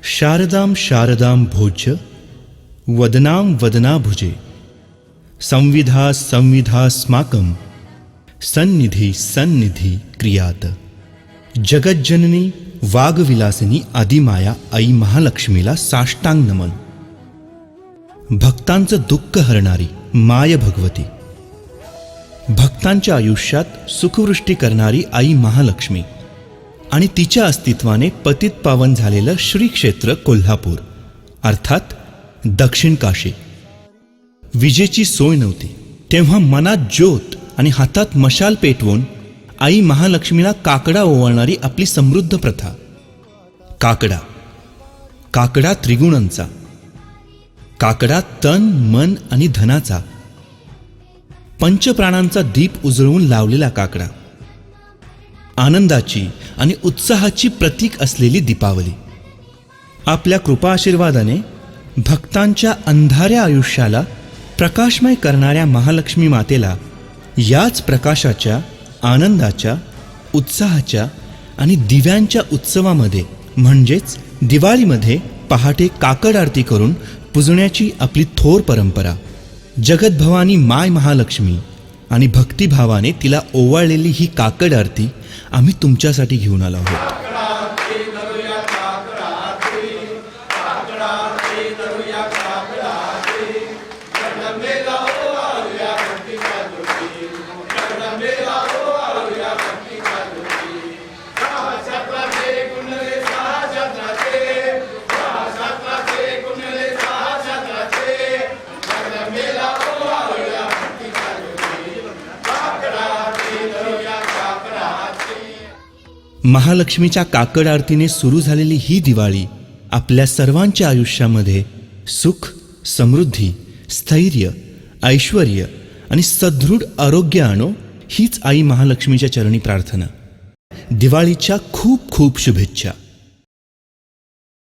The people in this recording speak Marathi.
शारदां शारदां भोज्य वदनां वदनाभुजे संविधा संविधास्माकं सन्निधि सन्निधि क्रियात। जगज्जननी वागविलासिनी आदिमाया आई महालक्ष्मीला साष्टांग नमन। भक्तांचं दुःख हरणारी माय भगवती, भक्तांच्या आयुष्यात सुखवृष्टी करणारी आई महालक्ष्मी आणि तिच्या अस्तित्वाने पतित पावन झालेलं श्री क्षेत्र कोल्हापूर अर्थात दक्षिण काशी। विजेची सोय नव्हती तेव्हा मनात ज्योत आणि हातात मशाल पेटवून आई महालक्ष्मीला काकडा ओवाळणारी आपली समृद्ध प्रथा। काकडा, काकडा त्रिगुणांचा, काकडा तन मन आणि धनाचा, पंचप्राणांचा दीप उजळवून लावलेला काकडा, आनंदाची आणि उत्साहाची प्रतीक असलेली दीपावली। आपल्या कृपा आशीर्वादाने भक्तांच्या अंधाऱ्या आयुष्याला प्रकाशमय करणाऱ्या महालक्ष्मी मातेला याच प्रकाशाच्या, आनंदाच्या, उत्साहाच्या आणि दिव्यांच्या उत्सवामध्ये म्हणजेच दिवाळीमध्ये पहाटे काकड आरती करून पूजण्याची आपली थोर परंपरा। जगद्भवानी माय महालक्ष्मी आणि भक्तिभावाने तिला ओवाळलेली ही काकड आरती आम्ही तुमच्यासाठी घेऊन आलो आहोत। महालक्ष्मीच्या काकड आरतीने सुरू झालेली ही दिवाळी आपल्या सर्वांच्या आयुष्यामध्ये सुख, समृद्धी, स्थैर्य, ऐश्वर्य आणि सदृढ आरोग्य आणो हीच आई महालक्ष्मीच्या चरणी प्रार्थना। दिवाळीच्या खूप खूप शुभेच्छा।